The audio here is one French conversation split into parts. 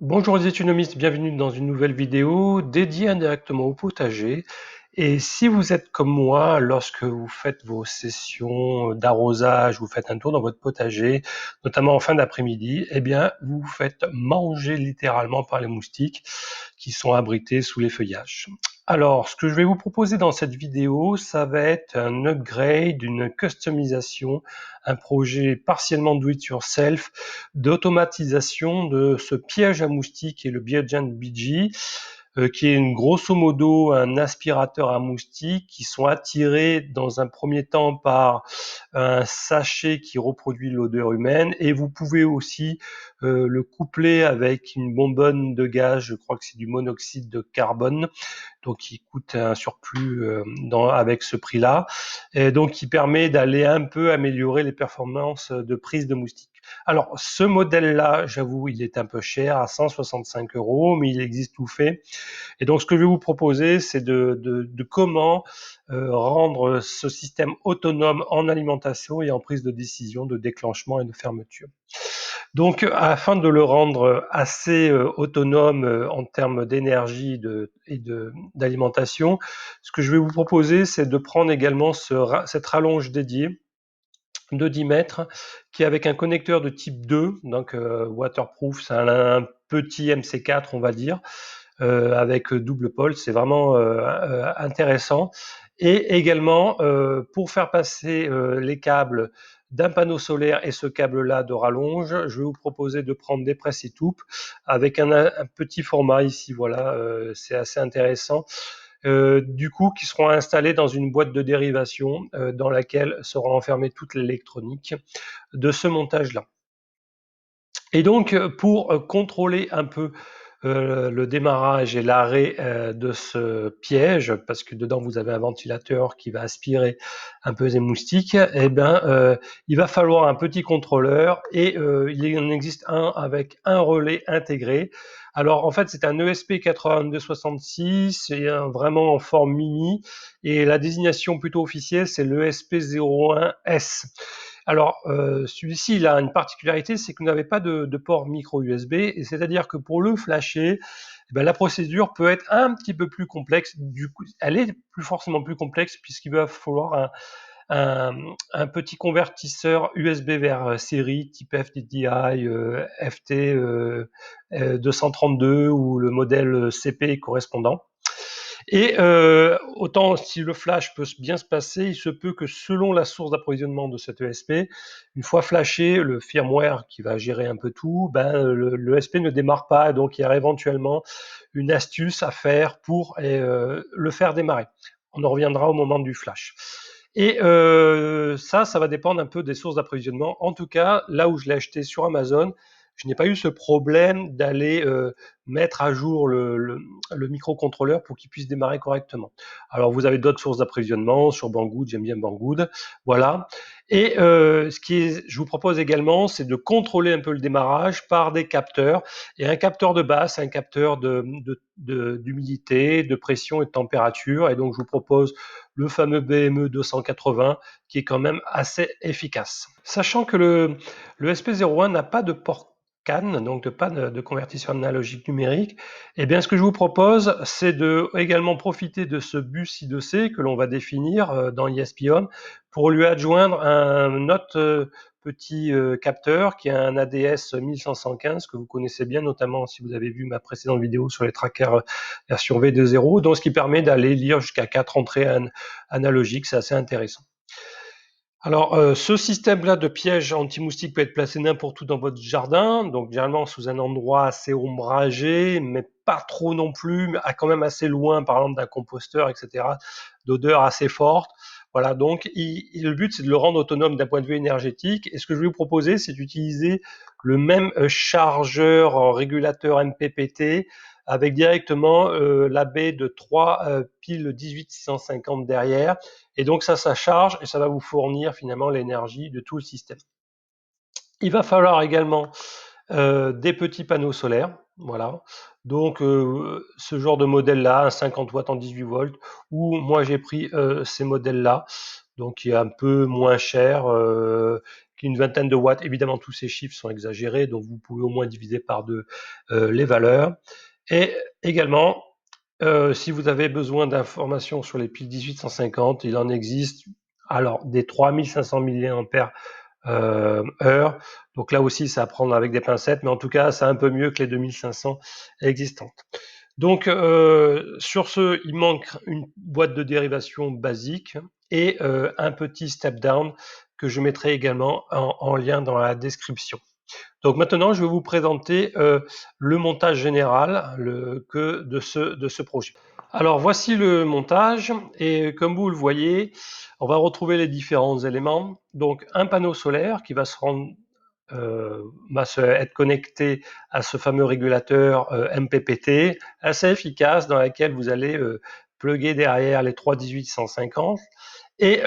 Bonjour les économistes, bienvenue dans une nouvelle vidéo dédiée indirectement au potager. Et si vous êtes comme moi, lorsque vous faites vos sessions d'arrosage, vous faites un tour dans votre potager, notamment en fin d'après-midi, eh bien, vous vous faites manger littéralement par les moustiques qui sont abrités sous les feuillages. Alors, ce que je vais vous proposer dans cette vidéo, ça va être un upgrade, une customisation, un projet partiellement do it yourself d'automatisation de ce piège à moustiques et le Biogen BG, qui est grosso modo un aspirateur à moustiques qui sont attirés dans un premier temps par un sachet qui reproduit l'odeur humaine, et vous pouvez aussi le coupler avec une bonbonne de gaz, je crois que c'est du monoxyde de carbone, donc qui coûte un surplus avec ce prix-là, et donc qui permet d'aller un peu améliorer les performances de prise de moustiques. Alors, ce modèle-là, j'avoue, il est un peu cher, à 165 €, mais il existe tout fait. Et donc, ce que je vais vous proposer, c'est de comment rendre ce système autonome en alimentation et en prise de décision, de déclenchement et de fermeture. Donc, afin de le rendre assez autonome en termes d'énergie et d'alimentation, ce que je vais vous proposer, c'est de prendre également cette rallonge dédiée de 10 mètres, qui est avec un connecteur de type 2, donc waterproof, c'est un petit MC4, on va dire, avec double pôle, c'est vraiment intéressant. Et également, pour faire passer les câbles d'un panneau solaire et ce câble-là de rallonge, je vais vous proposer de prendre des presses et toupes avec un petit format ici, voilà, c'est assez intéressant. Du coup, qui seront installés dans une boîte de dérivation dans laquelle sera enfermée toute l'électronique de ce montage-là. Et donc, pour contrôler un peu le démarrage et l'arrêt de ce piège, parce que dedans vous avez un ventilateur qui va aspirer un peu les moustiques, eh ben, il va falloir un petit contrôleur, et il en existe un avec un relais intégré. Alors en fait c'est un ESP8266, et vraiment en forme mini, et la désignation plutôt officielle c'est l'ESP01S. Alors, celui-ci, il a une particularité, c'est que vous n'avez pas de port micro USB, et c'est-à-dire que pour le flasher, eh ben, la procédure peut être un petit peu plus complexe. Du coup, elle est plus forcément plus complexe puisqu'il va falloir un, un petit convertisseur USB vers série type FDDI, FT 232 ou le modèle CP correspondant. Et autant si le flash peut bien se passer, il se peut que selon la source d'approvisionnement de cet ESP, une fois flashé, le firmware qui va gérer un peu tout, ben, l'ESP ne démarre pas, donc il y a éventuellement une astuce à faire pour le faire démarrer. On en reviendra au moment du flash. Et ça va dépendre un peu des sources d'approvisionnement. En tout cas, là où je l'ai acheté sur Amazon, je n'ai pas eu ce problème d'aller mettre à jour le microcontrôleur pour qu'il puisse démarrer correctement. Alors vous avez d'autres sources d'approvisionnement sur Banggood, j'aime bien Banggood, voilà. Et je vous propose également, c'est de contrôler un peu le démarrage par des capteurs, et un capteur de base, un capteur d'humidité, de pression et de température. Et donc je vous propose le fameux BME 280 qui est quand même assez efficace. Sachant que le SP01 n'a pas de port CAN, donc pas de convertisseur analogique numérique, eh bien ce que je vous propose, c'est de également profiter de ce bus I2C que l'on va définir dans ESP-On pour lui adjoindre un autre petit capteur qui est un ADS 1515 que vous connaissez bien, notamment si vous avez vu ma précédente vidéo sur les trackers version V2.0, donc ce qui permet d'aller lire jusqu'à 4 entrées analogiques, c'est assez intéressant. Alors, ce système-là de piège anti-moustique peut être placé n'importe où dans votre jardin, donc généralement sous un endroit assez ombragé, mais pas trop non plus, mais quand même assez loin, par exemple d'un composteur, etc., d'odeur assez forte. Voilà, donc le but, c'est de le rendre autonome d'un point de vue énergétique. Et ce que je vais vous proposer, c'est d'utiliser le même chargeur en régulateur MPPT avec directement la baie de 3 piles 18650 derrière. Et donc ça charge et ça va vous fournir finalement l'énergie de tout le système. Il va falloir également des petits panneaux solaires, voilà. Donc ce genre de modèle-là, un 50 watts en 18 volts, ou moi j'ai pris ces modèles-là, donc qui est un peu moins cher, qui est une vingtaine de watts. Évidemment, tous ces chiffres sont exagérés, donc vous pouvez au moins diviser par 2 les valeurs. Et également, si vous avez besoin d'informations sur les piles 1850, il en existe alors des 3500 mAh heure. Donc là aussi, c'est à prendre avec des pincettes, mais en tout cas, c'est un peu mieux que les 2500 existantes. Donc, sur ce, il manque une boîte de dérivation basique et un petit step down que je mettrai également en lien dans la description. Donc maintenant, je vais vous présenter le montage général de ce projet. Alors voici le montage et comme vous le voyez, on va retrouver les différents éléments. Donc un panneau solaire qui va être connecté à ce fameux régulateur MPPT assez efficace dans lequel vous allez plugger derrière les 318-150 et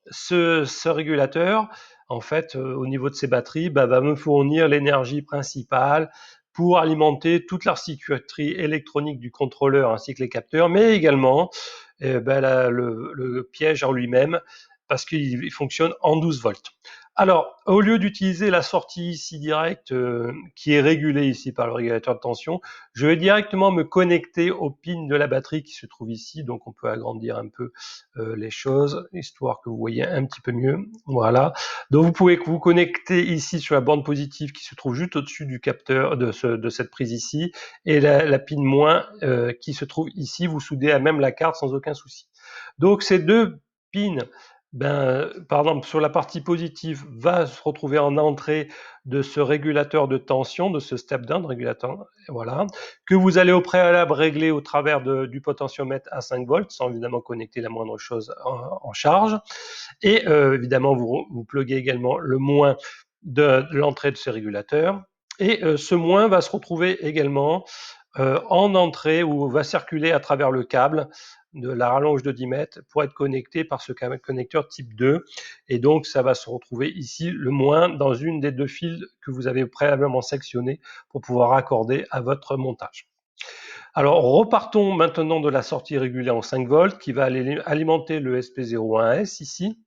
ce régulateur, en fait, au niveau de ses batteries, va me fournir l'énergie principale pour alimenter toute la circuiterie électronique du contrôleur ainsi que les capteurs, mais également le piège en lui-même parce qu'il fonctionne en 12 volts. Alors, au lieu d'utiliser la sortie ici directe qui est régulée ici par le régulateur de tension, je vais directement me connecter au pin de la batterie qui se trouve ici. Donc, on peut agrandir un peu les choses, histoire que vous voyez un petit peu mieux. Voilà. Donc, vous pouvez vous connecter ici sur la borne positive qui se trouve juste au-dessus du capteur de cette prise ici, et la pin moins qui se trouve ici. Vous soudez à même la carte sans aucun souci. Donc, ces deux pins, par exemple, sur la partie positive, va se retrouver en entrée de ce régulateur de tension, de ce step-down régulateur, voilà, que vous allez au préalable régler au travers du potentiomètre à 5 volts, sans évidemment connecter la moindre chose en charge. Et évidemment, vous pluguez également le moins de l'entrée de ce régulateur. Et ce moins va se retrouver également en entrée ou va circuler à travers le câble de la rallonge de 10 mètres pour être connecté par ce connecteur type 2. Et donc, ça va se retrouver ici, le moins, dans une des deux fils que vous avez préalablement sectionné pour pouvoir raccorder à votre montage. Alors, repartons maintenant de la sortie régulée en 5 volts qui va alimenter le SP01S ici.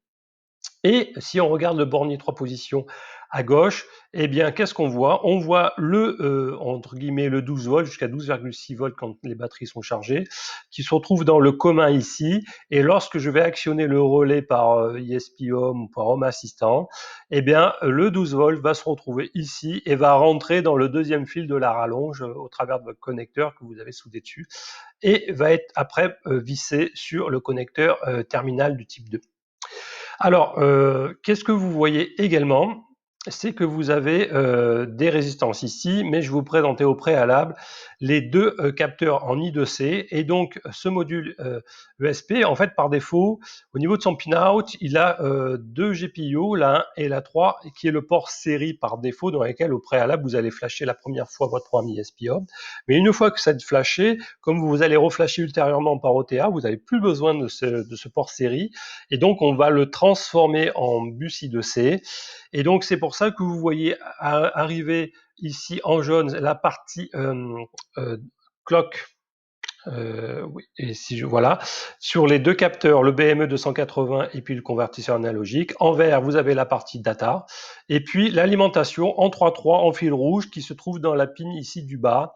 Et si on regarde le bornier 3 positions à gauche, eh bien, qu'est-ce qu'on voit? On voit entre guillemets, le 12 volts jusqu'à 12,6 volts quand les batteries sont chargées, qui se retrouve dans le commun ici. Et lorsque je vais actionner le relais par ESP Home ou par Home Assistant, eh bien, le 12 volts va se retrouver ici et va rentrer dans le deuxième fil de la rallonge au travers de votre connecteur que vous avez soudé dessus et va être après vissé sur le connecteur terminal du type 2. Alors, qu'est-ce que vous voyez également? C'est que vous avez des résistances ici, mais je vais vous présenter au préalable les deux capteurs en I2C. Et donc, ce module ESP, en fait, par défaut, au niveau de son pin-out, il a deux GPIO, la 1 et la 3, qui est le port série par défaut, dans lequel, au préalable, vous allez flasher la première fois votre programme ESP-Home. Mais une fois que ça est flashé, comme vous allez reflasher ultérieurement par OTA, vous n'avez plus besoin de ce port série. Et donc, on va le transformer en bus I2C. Et donc, c'est pour ça que vous voyez arriver ici en jaune la partie clock. Oui, et voilà, sur les deux capteurs, le BME 280 et puis le convertisseur analogique. En vert, vous avez la partie data. Et puis l'alimentation en 3.3 en fil rouge qui se trouve dans la pin ici du bas.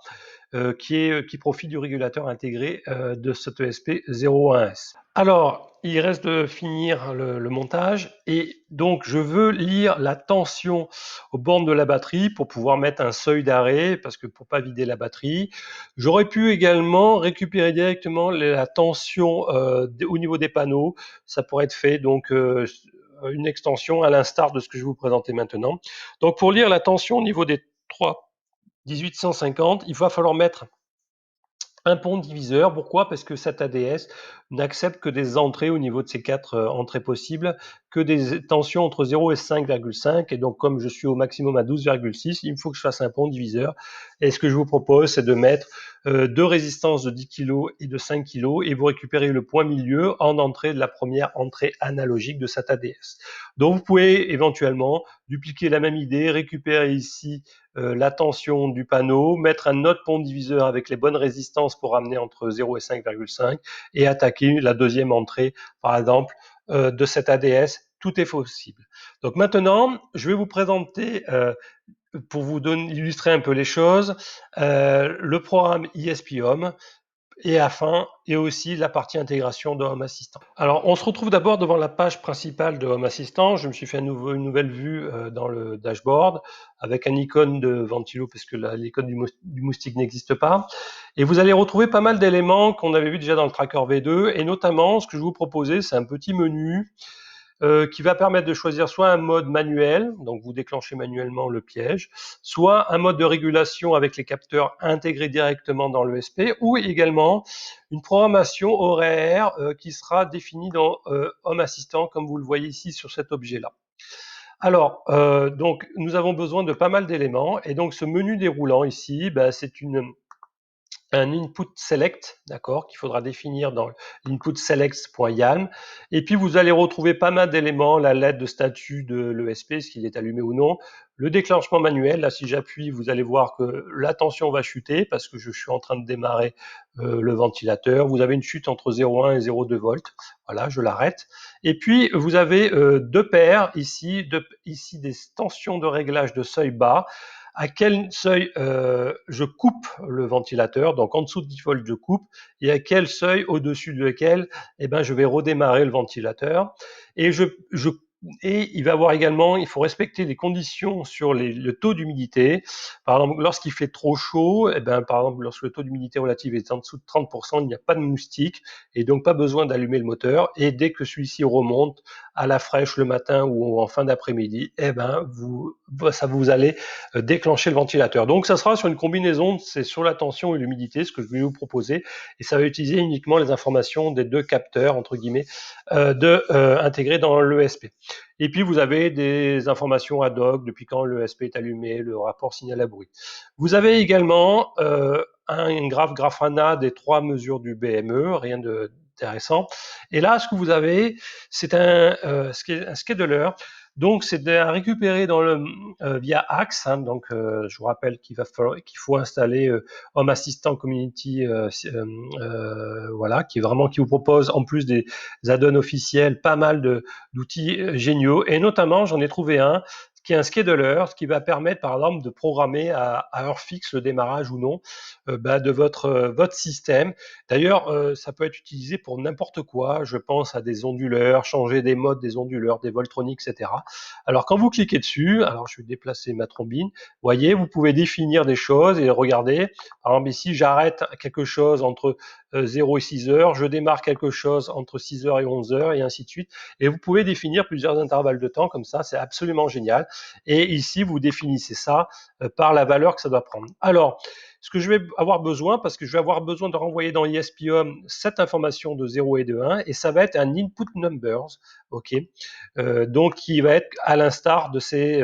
Qui profite du régulateur intégré de cet ESP01S. Alors, il reste de finir le montage et donc je veux lire la tension aux bornes de la batterie pour pouvoir mettre un seuil d'arrêt parce que pour pas vider la batterie. J'aurais pu également récupérer directement la tension au niveau des panneaux. Ça pourrait être fait donc une extension à l'instar de ce que je vais vous présenter maintenant. Donc pour lire la tension au niveau des 1850, il va falloir mettre un pont diviseur. Pourquoi? Parce que cette ADS n'accepte que des entrées au niveau de ces quatre entrées possibles, que des tensions entre 0 et 5,5. Et donc, comme je suis au maximum à 12,6, il me faut que je fasse un pont diviseur. Et ce que je vous propose, c'est de mettre deux résistances de 10 kg et de 5 kg et vous récupérez le point milieu en entrée de la première entrée analogique de cette ADS. Donc, vous pouvez éventuellement dupliquer la même idée, récupérer ici la tension du panneau, mettre un autre pont diviseur avec les bonnes résistances pour amener entre 0 et 5,5 et attaquer la deuxième entrée, par exemple, de cette ADS tout est possible. Donc maintenant, je vais vous présenter, pour vous illustrer un peu les choses, le programme ISP Home et afin et aussi la partie intégration de Home Assistant. Alors, on se retrouve d'abord devant la page principale de Home Assistant. Je me suis fait une nouvelle vue dans le dashboard avec un icône de ventilo parce que l'icône du moustique n'existe pas. Et vous allez retrouver pas mal d'éléments qu'on avait vu déjà dans le Tracker V2 et notamment ce que je vais vous proposer, c'est un petit menu qui va permettre de choisir soit un mode manuel, donc vous déclenchez manuellement le piège, soit un mode de régulation avec les capteurs intégrés directement dans l'ESP, ou également une programmation horaire qui sera définie dans Home Assistant, comme vous le voyez ici sur cet objet-là. Alors, donc nous avons besoin de pas mal d'éléments, et donc ce menu déroulant ici, c'est un input select, d'accord, qu'il faudra définir dans l'input select.yam. Et puis, vous allez retrouver pas mal d'éléments, la LED de statut de l'ESP, s'il est allumé ou non, le déclenchement manuel. Là, si j'appuie, vous allez voir que la tension va chuter parce que je suis en train de démarrer le ventilateur. Vous avez une chute entre 0,1 et 0,2 volts. Voilà, je l'arrête. Et puis, vous avez deux paires ici, ici des tensions de réglage de seuil bas. À quel seuil je coupe le ventilateur, donc en dessous de 10 volts je coupe, et à quel seuil au-dessus de lequel je vais redémarrer le ventilateur. Et il va y avoir également, il faut respecter les conditions sur le taux d'humidité. Par exemple, lorsqu'il fait trop chaud, par exemple, lorsque le taux d'humidité relative est en dessous de 30%, il n'y a pas de moustique et donc pas besoin d'allumer le moteur. Et dès que celui-ci remonte à la fraîche le matin ou en fin d'après-midi, vous allez déclencher le ventilateur. Donc ça sera sur une combinaison, c'est sur la tension et l'humidité, ce que je vais vous proposer, et ça va utiliser uniquement les informations des deux capteurs, entre guillemets, intégrés dans l'ESP. Et puis vous avez des informations ad hoc, depuis quand l'ESP est allumé, le rapport signal à bruit. Vous avez également un Grafana des 3 mesures du BME, rien d'intéressant. Et là, ce que vous avez, c'est un scheduler. Donc, c'est à récupérer via Axe. Donc, je vous rappelle qu'il faut installer Home Assistant Community, voilà, qui vous propose en plus des add-ons officiels, pas mal d'outils géniaux. Et notamment, j'en ai trouvé un qui est un scheduler, ce qui va permettre, par exemple, de programmer à heure fixe le démarrage ou non de votre système. D'ailleurs, ça peut être utilisé pour n'importe quoi. Je pense à des onduleurs, changer des modes des onduleurs, des Voltronics, etc. Alors, quand vous cliquez dessus, alors je vais déplacer ma trombine, vous voyez, vous pouvez définir des choses et regarder. Par exemple, ici, j'arrête quelque chose entre 0 et 6 heures, je démarre quelque chose entre 6 heures et 11 heures, et ainsi de suite. Et vous pouvez définir plusieurs intervalles de temps comme ça, c'est absolument génial. Et ici, vous définissez ça par la valeur que ça doit prendre. Alors, ce que je vais avoir besoin, parce que je vais avoir besoin de renvoyer dans ESP-Home cette information de 0 et de 1, et ça va être un input numbers, ok, donc qui va être à l'instar de ces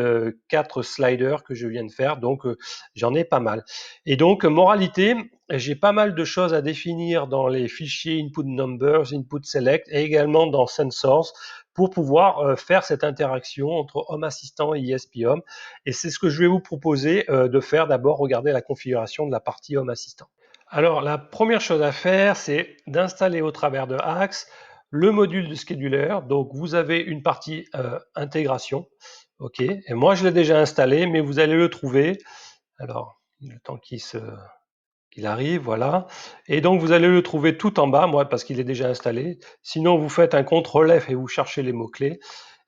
4 sliders que je viens de faire, donc j'en ai pas mal. Et donc, moralité, j'ai pas mal de choses à définir dans les fichiers input numbers, input select, et également dans sensors, pour pouvoir faire cette interaction entre Home Assistant et ESP Home. Et c'est ce que je vais vous proposer de faire. D'abord, regarder la configuration de la partie Home Assistant. Alors, la première chose à faire, c'est d'installer au travers de Axe le module de scheduler. Donc, vous avez une partie intégration. OK. Et moi, je l'ai déjà installé, mais vous allez le trouver. Alors, le temps qu'il arrive, voilà. Et donc, vous allez le trouver tout en bas, moi, parce qu'il est déjà installé. Sinon, vous faites un CTRL F et vous cherchez les mots-clés.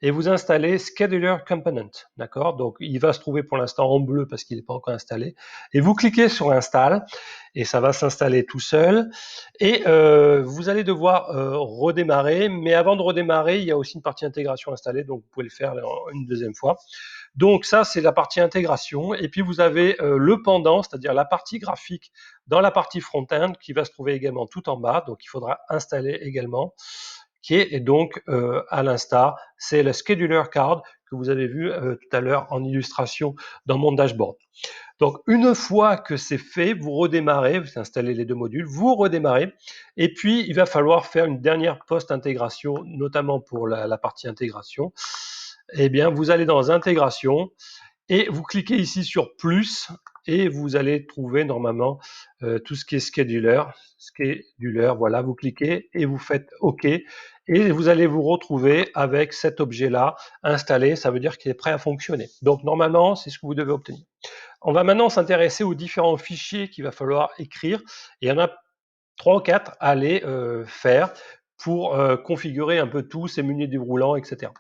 Et vous installez Scheduler Component, d'accord? Donc, il va se trouver pour l'instant en bleu parce qu'il n'est pas encore installé. Et vous cliquez sur Install, et ça va s'installer tout seul. Et vous allez devoir redémarrer. Mais avant de redémarrer, il y a aussi une partie intégration installée, donc vous pouvez le faire une deuxième fois. Donc ça, c'est la partie intégration. Et puis vous avez le pendant, c'est-à-dire la partie graphique dans la partie front-end qui va se trouver également tout en bas. Donc il faudra installer également, qui est donc à l'instar, c'est le scheduler card que vous avez vu tout à l'heure en illustration dans mon dashboard. Donc une fois que c'est fait, vous redémarrez, vous installez les deux modules, vous redémarrez, et puis il va falloir faire une dernière post-intégration, notamment pour la partie intégration. Eh bien, vous allez dans intégration et vous cliquez ici sur plus et vous allez trouver normalement tout ce qui est scheduler, voilà, vous cliquez et vous faites OK. et vous allez vous retrouver avec cet objet-là installé, ça veut dire qu'il est prêt à fonctionner. Donc normalement, c'est ce que vous devez obtenir. On va maintenant s'intéresser aux différents fichiers qu'il va falloir écrire, et il y en a 3 ou 4 à aller faire pour configurer un peu tout, ces menus déroulants, etc.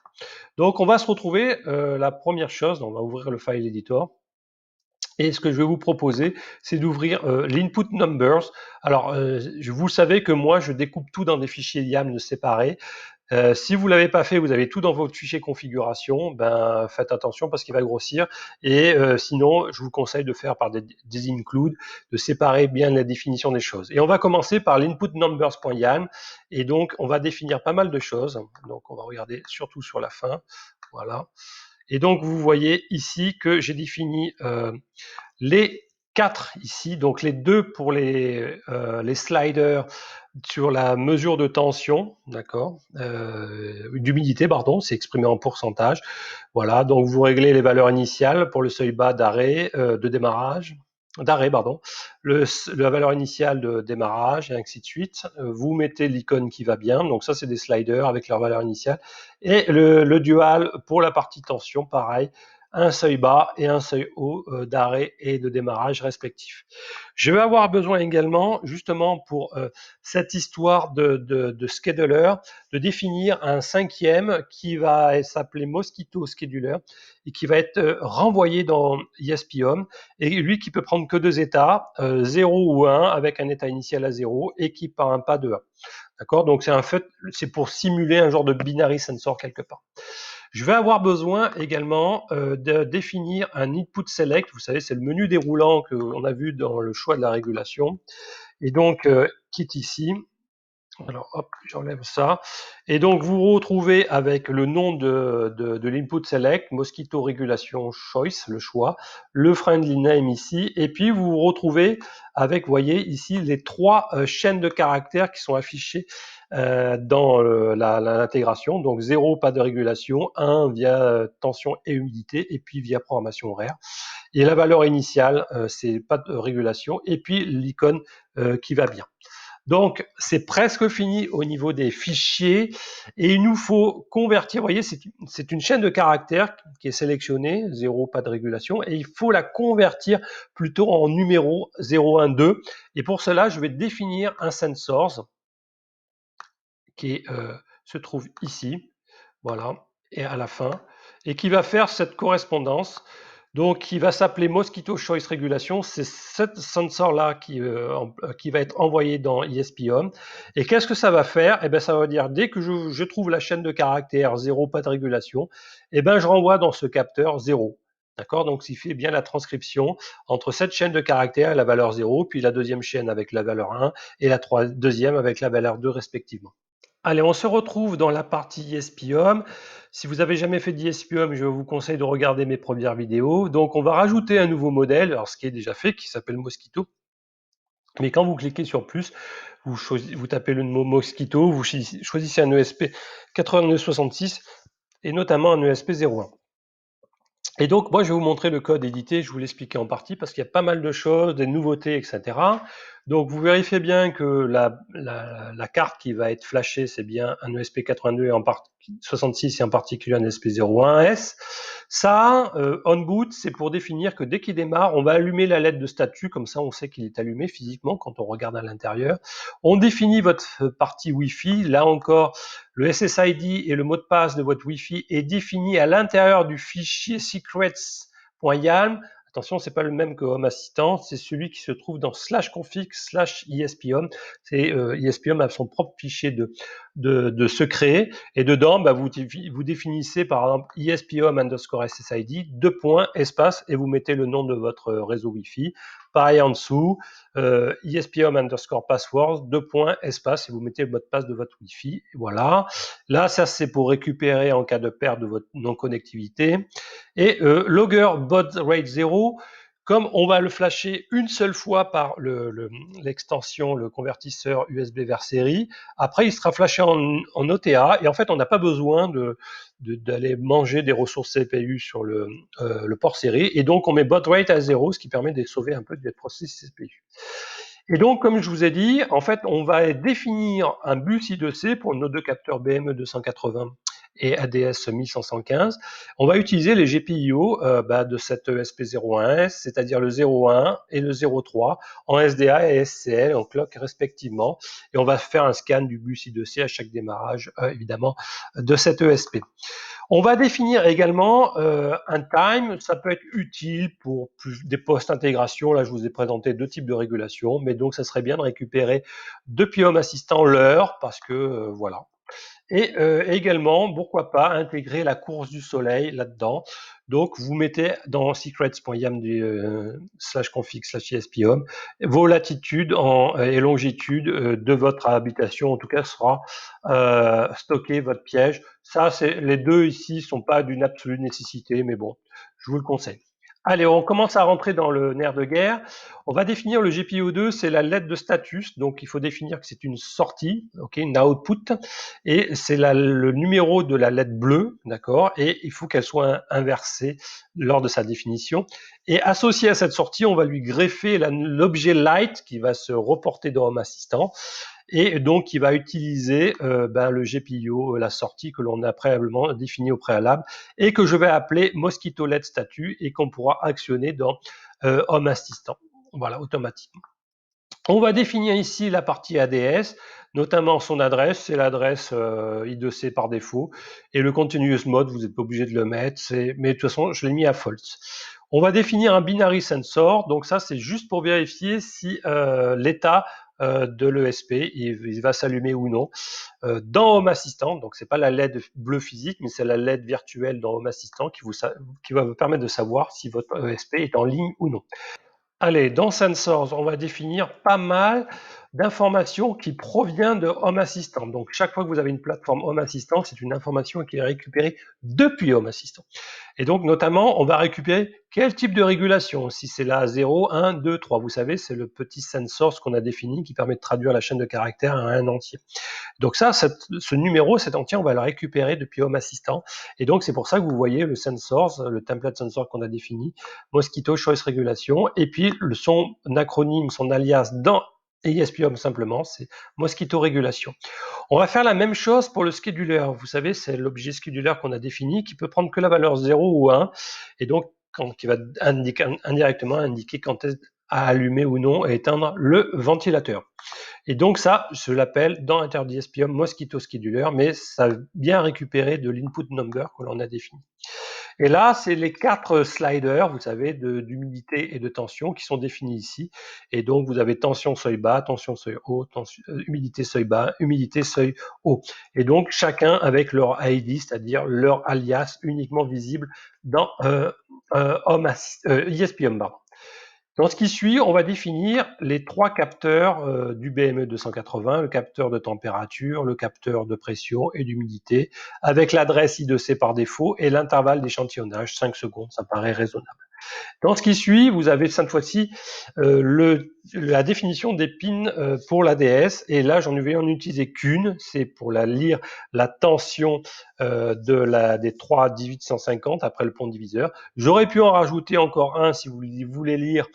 Donc on va se retrouver, la première chose, on va ouvrir le file editor, et ce que je vais vous proposer, c'est d'ouvrir l'input numbers. Alors, vous savez que moi, je découpe tout dans des fichiers YAML séparés. Si vous l'avez pas fait, vous avez tout dans votre fichier configuration, ben faites attention parce qu'il va grossir. Et sinon, je vous conseille de faire par des includes, de séparer bien la définition des choses. Et on va commencer par l'input numbers.yam. Et donc, on va définir pas mal de choses. Donc, on va regarder surtout sur la fin. Voilà. Et donc, vous voyez ici que j'ai défini les 4 ici, donc les 2 pour les sliders sur la mesure de tension, d'accord, d'humidité, pardon, c'est exprimé en pourcentage. Voilà, donc vous réglez les valeurs initiales pour le seuil bas d'arrêt, de démarrage, d'arrêt, pardon, la valeur initiale de démarrage, et ainsi de suite. Vous mettez l'icône qui va bien, donc ça c'est des sliders avec leur valeur initiale, et le dual pour la partie tension, pareil, un seuil bas et un seuil haut d'arrêt et de démarrage respectifs. Je vais avoir besoin également, justement pour cette histoire de scheduler, de définir un 5e qui va s'appeler Mosquito Scheduler et qui va être renvoyé dans ESP-HOM, et lui qui peut prendre que 2 états, 0 ou 1, avec un état initial à 0 et qui part un pas de 1. D'accord? Donc c'est pour simuler un genre de binary sensor quelque part. Je vais avoir besoin également de définir un input select. Vous savez, c'est le menu déroulant qu'on a vu dans le choix de la régulation. Et donc, qui est ici. Alors, hop, j'enlève ça. Et donc, vous vous retrouvez avec le nom de l'input select, Mosquito Régulation Choice, le choix, le friendly name ici, et puis vous vous retrouvez avec, vous voyez ici, les 3 chaînes de caractères qui sont affichées dans l'intégration. Donc 0, pas de régulation, 1 via tension et humidité, et puis via programmation horaire. Et la valeur initiale, c'est pas de régulation, et puis l'icône qui va bien. Donc, c'est presque fini au niveau des fichiers, et il nous faut convertir. Vous voyez, c'est une chaîne de caractères qui est sélectionnée, 0, pas de régulation, et il faut la convertir plutôt en numéro 0, 1, 2. Et pour cela, je vais définir un sensors qui se trouve ici, voilà, et à la fin, et qui va faire cette correspondance. Donc, il va s'appeler Mosquito Choice Regulation. C'est ce sensor-là qui va être envoyé dans ESP-HOM. Et qu'est-ce que ça va faire? Eh bien, ça va dire, dès que je trouve la chaîne de caractères 0, pas de régulation, eh bien, je renvoie dans ce capteur 0. D'accord? Donc, il fait bien la transcription entre cette chaîne de caractères et la valeur 0, puis la deuxième chaîne avec la valeur 1 et la deuxième avec la valeur 2 respectivement. Allez, on se retrouve dans la partie ESP-HOM. Si vous n'avez jamais fait d'ESP-HOM, je vous conseille de regarder mes premières vidéos. Donc, on va rajouter un nouveau modèle, alors ce qui est déjà fait, qui s'appelle Mosquito. Mais quand vous cliquez sur plus, vous tapez le mot Mosquito, vous choisissez un ESP 8266 et notamment un ESP 01. Et donc, moi, je vais vous montrer le code édité, je vous l'expliquer en partie parce qu'il y a pas mal de choses, des nouveautés, etc. Donc, vous vérifiez bien que la carte qui va être flashée, c'est bien un ESP82 et en 66 et en particulier un ESP01S. Ça, on boot, c'est pour définir que dès qu'il démarre, on va allumer la LED de statut, comme ça on sait qu'il est allumé physiquement quand on regarde à l'intérieur. On définit votre partie Wi-Fi, là encore, le SSID et le mot de passe de votre Wi-Fi est défini à l'intérieur du fichier secrets.yaml. Attention, c'est pas le même que Home Assistant, c'est celui qui se trouve dans /config/ESP-HOM. C'est ESP-HOM a son propre fichier de secret, et dedans, bah, vous définissez par exemple ESP-HOM_SSID, espace, et vous mettez le nom de votre réseau Wi-Fi. Pareil en dessous, ESP-HOM_password, espace, et vous mettez le mot de passe de votre Wi-Fi. Voilà. Là, ça c'est pour récupérer en cas de perte de votre non-connectivité. Et logger baud rate 0, comme on va le flasher une seule fois par l'extension, le convertisseur USB vers série, après il sera flashé en OTA, et en fait on n'a pas besoin d'aller manger des ressources CPU sur le port série, et donc on met baud rate à 0, ce qui permet de sauver un peu du processus CPU. Et donc, comme je vous ai dit, en fait, on va définir un bus I2C pour nos deux capteurs BME 280 et ADS 1115. On va utiliser les GPIO de cette ESP01S, c'est-à-dire le 01 et le 03 en SDA et SCL en clock respectivement. Et on va faire un scan du bus I2C à chaque démarrage, évidemment, de cette ESP. On va définir également un time, ça peut être utile pour des post-intégration. Là, je vous ai présenté deux types de régulation, mais donc ça serait bien de récupérer depuis Home Assistant l'heure, parce que voilà. Et également, pourquoi pas intégrer la course du soleil là-dedans. Donc, vous mettez dans secrets.yamd/config/ispHome vos latitudes et longitudes de votre habitation. En tout cas, sera stocké votre piège. Ça, les deux ici sont pas d'une absolue nécessité, mais bon, je vous le conseille. Allez, on commence à rentrer dans le nerf de guerre. On va définir le GPIO2, c'est la lettre de status. Donc, il faut définir que c'est une sortie, une output, et c'est le numéro de la lettre bleue, d'accord, et il faut qu'elle soit inversée lors de sa définition. Et associé à cette sortie, on va lui greffer l'objet light qui va se reporter dans Home Assistant, et donc qui va utiliser le GPIO, la sortie que l'on a préalablement définie au préalable, et que je vais appeler Mosquito Let Statut, et qu'on pourra actionner dans Home Assistant, voilà, automatiquement. On va définir ici la partie ADS, notamment son adresse, c'est l'adresse I2C par défaut, et le continuous mode, vous n'êtes pas obligé de le mettre, mais de toute façon, je l'ai mis à false. On va définir un binary sensor, donc ça c'est juste pour vérifier si l'état de l'ESP, il va s'allumer ou non. Dans Home Assistant, donc c'est pas la LED bleue physique, mais c'est la LED virtuelle dans Home Assistant qui va vous permettre de savoir si votre ESP est en ligne ou non. Allez, dans Sensors, on va définir pas mal d'informations qui proviennent de Home Assistant. Donc, chaque fois que vous avez une plateforme Home Assistant, c'est une information qui est récupérée depuis Home Assistant. Et donc, notamment, on va récupérer quel type de régulation. Si c'est la 0, 1, 2, 3, vous savez, c'est le petit sensor qu'on a défini qui permet de traduire la chaîne de caractères à un entier. Donc ça, ce numéro, cet entier, on va le récupérer depuis Home Assistant. Et donc, c'est pour ça que vous voyez le sensors, le template sensor qu'on a défini, Mosquito Choice Regulation, et puis son acronyme, son alias dans ESP-Home simplement, c'est Mosquito Régulation. On va faire la même chose pour le scheduler. Vous savez, c'est l'objet scheduler qu'on a défini, qui peut prendre que la valeur 0 ou 1, et donc qui va indirectement indiquer quand est à allumer ou non et éteindre le ventilateur. Et donc ça, je l'appelle dans InterDSP-Home Mosquito Scheduler, mais ça vient récupérer de l'input number que l'on a défini. Et là, c'est les 4 sliders, vous savez, d'humidité et de tension qui sont définis ici. Et donc, vous avez tension seuil bas, tension seuil haut, humidité seuil bas, humidité seuil haut. Et donc, chacun avec leur ID, c'est-à-dire leur alias uniquement visible dans ESP-Home. Dans ce qui suit, on va définir les 3 capteurs du BME 280, le capteur de température, le capteur de pression et d'humidité, avec l'adresse I2C par défaut et l'intervalle d'échantillonnage, 5 secondes, ça paraît raisonnable. Dans ce qui suit, vous avez cette fois-ci la définition des pins pour l'ADS, et là j'en vais en utiliser qu'une, c'est pour lire la tension des 3 1850 après le pont diviseur. J'aurais pu en rajouter encore un si vous voulez lire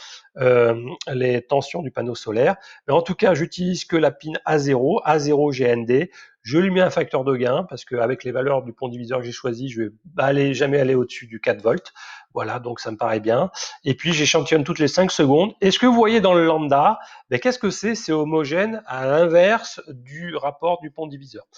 les tensions du panneau solaire, mais en tout cas j'utilise que la pin A0, A0 GND. Je lui mets un facteur de gain parce qu'avec les valeurs du pont diviseur que j'ai choisi, je vais jamais aller au-dessus du 4 volts. Voilà, donc ça me paraît bien. Et puis j'échantillonne toutes les 5 secondes. Et ce que vous voyez dans le lambda, qu'est-ce que c'est? C'est homogène à l'inverse du rapport du pont diviseur.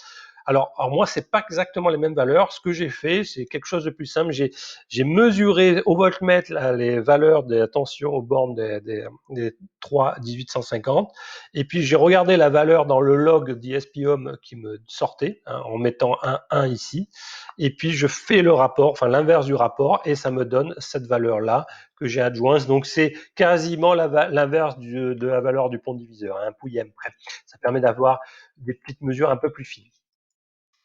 Alors moi, c'est pas exactement les mêmes valeurs. Ce que j'ai fait, c'est quelque chose de plus simple. J'ai mesuré au voltmètre les valeurs de la tension aux bornes des 3 1850, et puis j'ai regardé la valeur dans le log d'ISP-Home qui me sortait en mettant un 1 ici, et puis je fais le rapport, enfin l'inverse du rapport, et ça me donne cette valeur-là que j'ai adjointe. Donc c'est quasiment l'inverse de la valeur du pont diviseur, un pouillème près. Ça permet d'avoir des petites mesures un peu plus fines.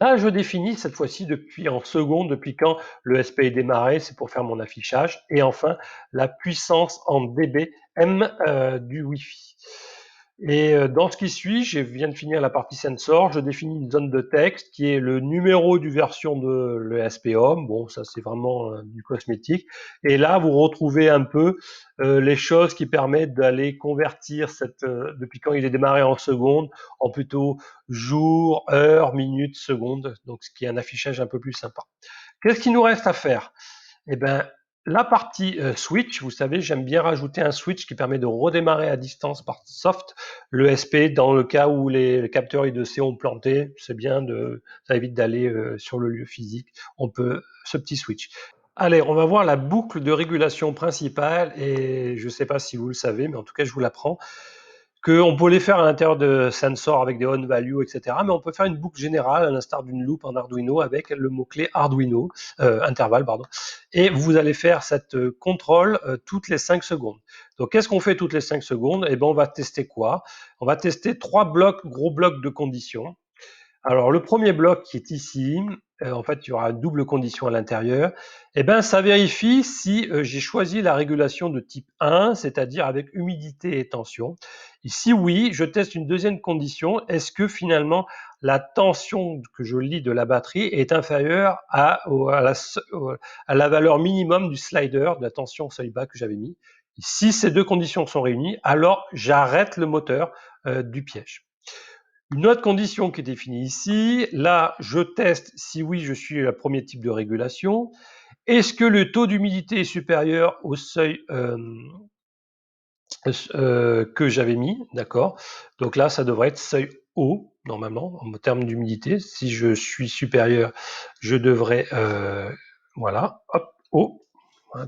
Là, je définis cette fois-ci en secondes, depuis quand le SP est démarré, c'est pour faire mon affichage. Et enfin, la puissance en dBm du Wi-Fi. Et dans ce qui suit, je viens de finir la partie sensor, je définis une zone de texte qui est le numéro du version de l'ESP-HOM. Bon, ça c'est vraiment du cosmétique. Et là, vous retrouvez un peu les choses qui permettent d'aller convertir depuis quand il est démarré en secondes, en plutôt jour, heure, minute, seconde. Donc, ce qui est un affichage un peu plus sympa. Qu'est-ce qu'il nous reste à faire? Eh ben, la partie switch, vous savez, j'aime bien rajouter un switch qui permet de redémarrer à distance par soft le SP dans le cas où les capteurs I2C ont planté. C'est bien, ça évite d'aller sur le lieu physique. On peut ce petit switch. Allez, on va voir la boucle de régulation principale et je ne sais pas si vous le savez, mais en tout cas, je vous l'apprends qu'on peut les faire à l'intérieur de sensor avec des on value, etc. Mais on peut faire une boucle générale à l'instar d'une loupe en Arduino avec le mot-clé Arduino, intervalle, pardon. Et vous allez faire cette contrôle toutes les 5 secondes. Donc, qu'est-ce qu'on fait toutes les 5 secondes? Eh ben, on va tester quoi? On va tester 3 blocs, gros blocs de conditions. Alors, le premier bloc qui est ici, en fait, il y aura une double condition à l'intérieur. Eh ben, ça vérifie si j'ai choisi la régulation de type 1, c'est-à-dire avec humidité et tension. Et si oui, je teste une deuxième condition. Est-ce que finalement, la tension que je lis de la batterie est inférieure à la valeur minimum du slider, de la tension seuil bas que j'avais mis? Si ces deux conditions sont réunies, alors j'arrête le moteur du piège. Une autre condition qui est définie ici, là, je teste si oui, je suis le premier type de régulation. Est-ce que le taux d'humidité est supérieur au seuil que j'avais mis, d'accord? Donc là, ça devrait être seuil haut, normalement, en termes d'humidité. Si je suis supérieur, je devrais, voilà, hop, haut.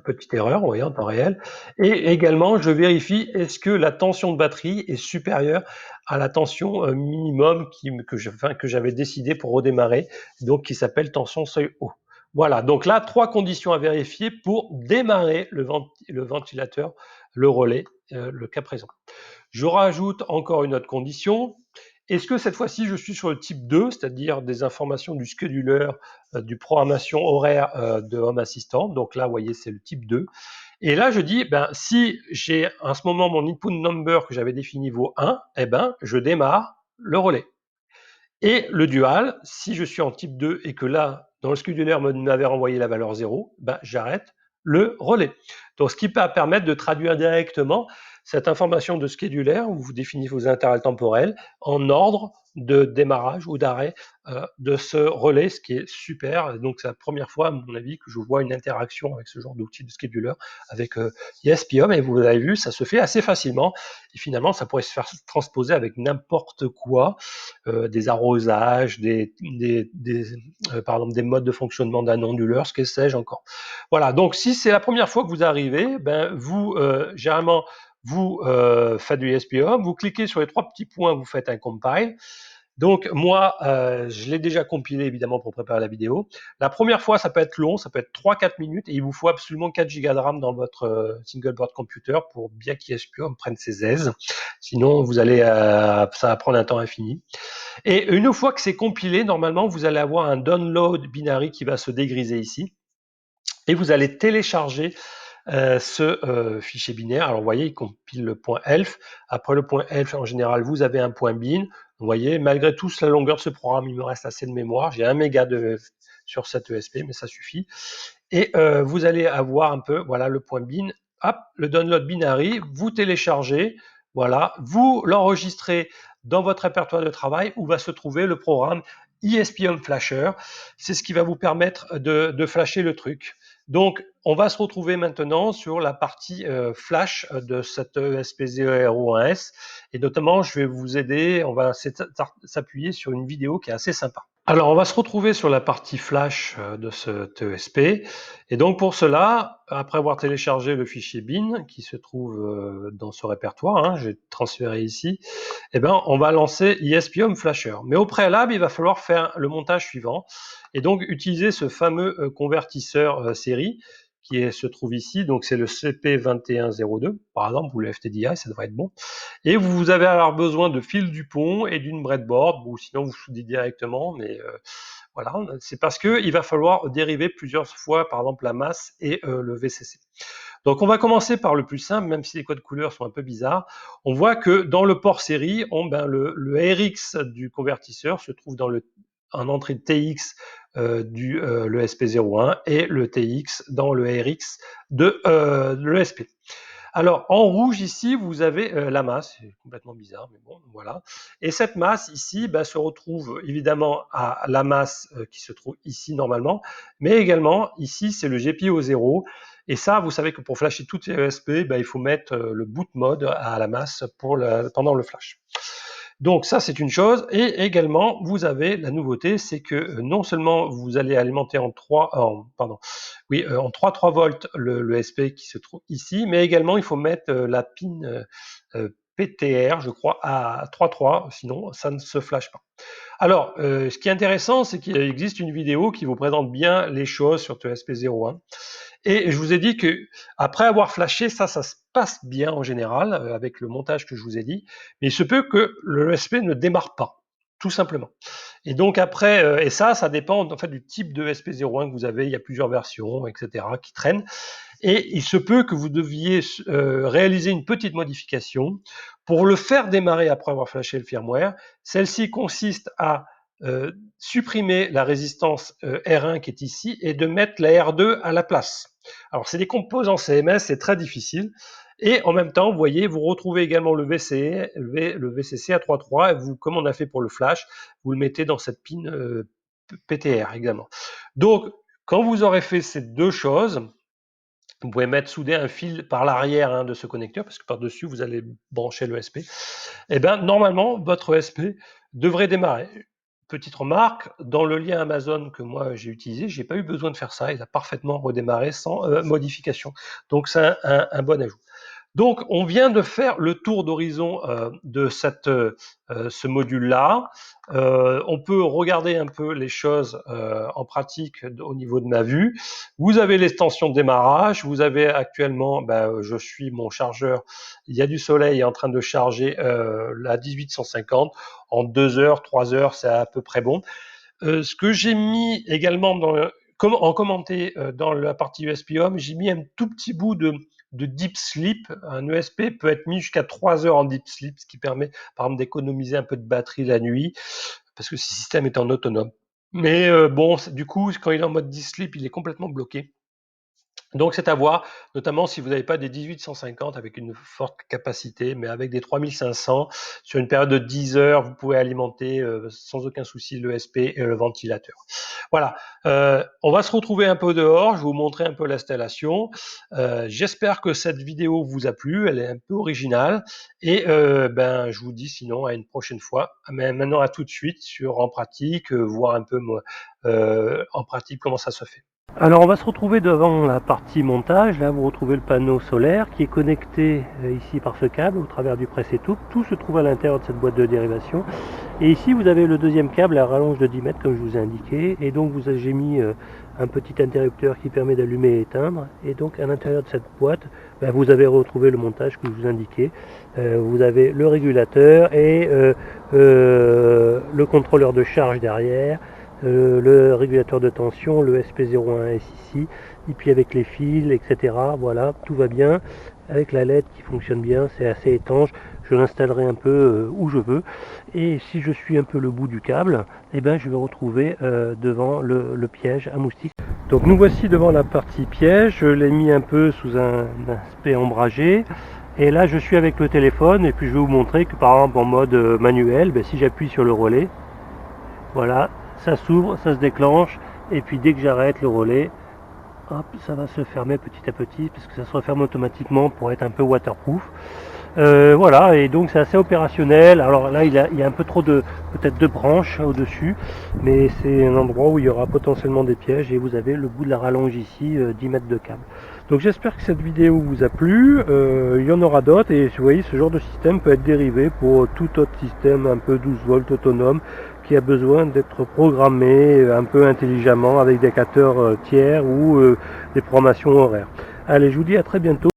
Petite erreur, vous voyez, en temps réel. Et également, je vérifie est-ce que la tension de batterie est supérieure à la tension minimum que j'avais décidé pour redémarrer, donc qui s'appelle tension seuil haut. Voilà, donc là, 3 conditions à vérifier pour démarrer le ventilateur, le relais, le cas présent. Je rajoute encore une autre condition. Est-ce que cette fois-ci, je suis sur le type 2, c'est-à-dire des informations du scheduler, du programmation horaire de Home Assistant. Donc là, vous voyez, c'est le type 2. Et là, je dis, ben, si j'ai en ce moment mon input number que j'avais défini vaut 1, eh ben, je démarre le relais. Et le dual, si je suis en type 2 et que là, dans le scheduler m'avait renvoyé la valeur 0, ben, j'arrête le relais. Donc, ce qui va permettre de traduire directement cette information de scheduler où vous définissez vos intervalles temporels en ordre de démarrage ou d'arrêt de ce relais, ce qui est super. Donc, c'est la première fois, à mon avis, que je vois une interaction avec ce genre d'outil de scheduler avec ESP-HOM. Et vous avez vu, ça se fait assez facilement. Et finalement, ça pourrait se faire transposer avec n'importe quoi, des arrosages, des modes de fonctionnement d'un onduleur, ce que sais-je encore. Voilà, donc si c'est la première fois que vous arrivez, ben vous, généralement, vous faites du ESP-HOM, vous cliquez sur les 3 petits points, vous faites un compile. Donc moi, je l'ai déjà compilé évidemment pour préparer la vidéo. La première fois, ça peut être long, ça peut être 3-4 minutes et il vous faut absolument 4 Go de RAM dans votre single board computer pour bien qu'ESP-HOM prenne ses aises. Sinon, ça va prendre un temps infini. Et une fois que c'est compilé, normalement, vous allez avoir un download binary qui va se dégriser ici. Et vous allez télécharger ce fichier binaire. Alors, vous voyez, il compile le point elf. Après le point elf, en général, vous avez un point bin. Vous voyez, malgré tout, la longueur de ce programme, il me reste assez de mémoire. J'ai 1 méga sur cette ESP, mais ça suffit. Et vous allez avoir un peu, voilà, le point bin. Hop, le download binary, vous téléchargez, voilà, vous l'enregistrez dans votre répertoire de travail où va se trouver le programme ESP-HOM Flasher. C'est ce qui va vous permettre de flasher le truc. Donc, on va se retrouver maintenant sur la partie flash de cette ESP001S. Et notamment, je vais vous aider, on va s'appuyer sur une vidéo qui est assez sympa. Alors, on va se retrouver sur la partie flash de ce ESP. Et donc, pour cela, après avoir téléchargé le fichier bin qui se trouve dans ce répertoire, j'ai transféré ici, eh ben, on va lancer ESP-HOM Flasher. Mais au préalable, il va falloir faire le montage suivant et donc utiliser ce fameux convertisseur série qui se trouve ici. Donc, c'est le CP2102, par exemple, ou le FTDI, ça devrait être bon. Et vous avez alors besoin de fil du pont et d'une breadboard, ou sinon vous soudez directement, mais voilà, c'est parce qu'il va falloir dériver plusieurs fois, par exemple, la masse et le VCC. Donc on va commencer par le plus simple, même si les codes couleurs sont un peu bizarres. On voit que dans le port série, le RX du convertisseur se trouve en entrée de TX le SP01 et le TX dans le RX de l'ESP. Alors, en rouge, ici, vous avez la masse, c'est complètement bizarre, mais bon, voilà. Et cette masse, ici, se retrouve évidemment à la masse qui se trouve ici, normalement, mais également, ici, c'est le GPIO 0. Et ça, vous savez que pour flasher toutes les ESP, il faut mettre le boot mode à la masse pendant le flash. Donc ça, c'est une chose. Et également, vous avez la nouveauté, c'est que non seulement vous allez alimenter en 3 volts le SP qui se trouve ici, mais également il faut mettre la pin PTR, je crois, à 3.3, sinon ça ne se flash pas. Alors, ce qui est intéressant, c'est qu'il existe une vidéo qui vous présente bien les choses sur ESP01. Et je vous ai dit que après avoir flashé, ça se passe bien en général avec le montage que je vous ai dit, mais il se peut que le ESP ne démarre pas, tout simplement. Et donc après, et ça dépend en fait du type de ESP01 que vous avez. Il y a plusieurs versions, etc., qui traînent. Et il se peut que vous deviez réaliser une petite modification pour le faire démarrer après avoir flashé le firmware. Celle-ci consiste à supprimer la résistance R1 qui est ici et de mettre la R2 à la place. Alors c'est des composants CMS, c'est très difficile. Et en même temps, vous voyez, vous retrouvez également le VCC à 3.3, et comme on a fait pour le flash, vous le mettez dans cette pin PTR également. Donc, quand vous aurez fait ces deux choses, vous pouvez souder un fil par l'arrière de ce connecteur, parce que par-dessus, vous allez brancher l'ESP. Et bien, normalement, votre ESP devrait démarrer. Petite remarque, dans le lien Amazon que moi j'ai utilisé, j'ai pas eu besoin de faire ça, il a parfaitement redémarré sans modification. Donc c'est un bon ajout. Donc, on vient de faire le tour d'horizon de ce module-là. On peut regarder un peu les choses en pratique au niveau de ma vue. Vous avez l'extension de démarrage. Vous avez actuellement, je suis mon chargeur. Il y a du soleil en train de charger la 1850. En 2 heures, 3 heures, c'est à peu près bon. Ce que j'ai mis également en commenté dans la partie USB Home, j'ai mis un tout petit bout de deep sleep. Un ESP peut être mis jusqu'à 3 heures en deep sleep, ce qui permet par exemple d'économiser un peu de batterie la nuit, parce que ce système est en autonome. Mais du coup, quand il est en mode deep sleep, il est complètement bloqué. Donc c'est à voir, notamment si vous n'avez pas des 1850 avec une forte capacité, mais avec des 3500, sur une période de 10 heures, vous pouvez alimenter sans aucun souci l'ESP et le ventilateur. Voilà, on va se retrouver un peu dehors, je vais vous montrer un peu l'installation. J'espère que cette vidéo vous a plu, elle est un peu originale, et je vous dis sinon à une prochaine fois. Mais maintenant à tout de suite sur En Pratique, voir un peu en pratique comment ça se fait. Alors on va se retrouver devant la partie montage. Là vous retrouvez le panneau solaire qui est connecté ici par ce câble au travers du press et tout se trouve à l'intérieur de cette boîte de dérivation. Et ici vous avez le deuxième câble à rallonge de 10 mètres comme je vous ai indiqué, et donc j'ai mis un petit interrupteur qui permet d'allumer et éteindre. Et donc à l'intérieur de cette boîte vous avez retrouvé le montage que je vous indiquais. Vous avez le régulateur et le contrôleur de charge derrière, le régulateur de tension, le SP01S ici, et puis avec les fils, etc. Voilà, tout va bien, avec la LED qui fonctionne bien, c'est assez étanche. Je l'installerai un peu où je veux, et si je suis un peu le bout du câble, je vais retrouver devant le piège à moustique. Donc nous voici devant la partie piège, je l'ai mis un peu sous un aspect ombragé, et là je suis avec le téléphone, et puis je vais vous montrer que par exemple en mode manuel, si j'appuie sur le relais, voilà, ça s'ouvre, ça se déclenche, et puis dès que j'arrête le relais, hop, ça va se fermer petit à petit, parce que ça se referme automatiquement pour être un peu waterproof. Voilà, et donc c'est assez opérationnel. Alors là il y a un peu trop peut-être de branches au dessus, mais c'est un endroit où il y aura potentiellement des pièges, et vous avez le bout de la rallonge ici, 10 mètres de câble. Donc j'espère que cette vidéo vous a plu. Il y en aura d'autres, et vous voyez, ce genre de système peut être dérivé pour tout autre système un peu 12 volts autonome qui a besoin d'être programmé un peu intelligemment avec des capteurs tiers ou des programmations horaires. Allez, je vous dis à très bientôt.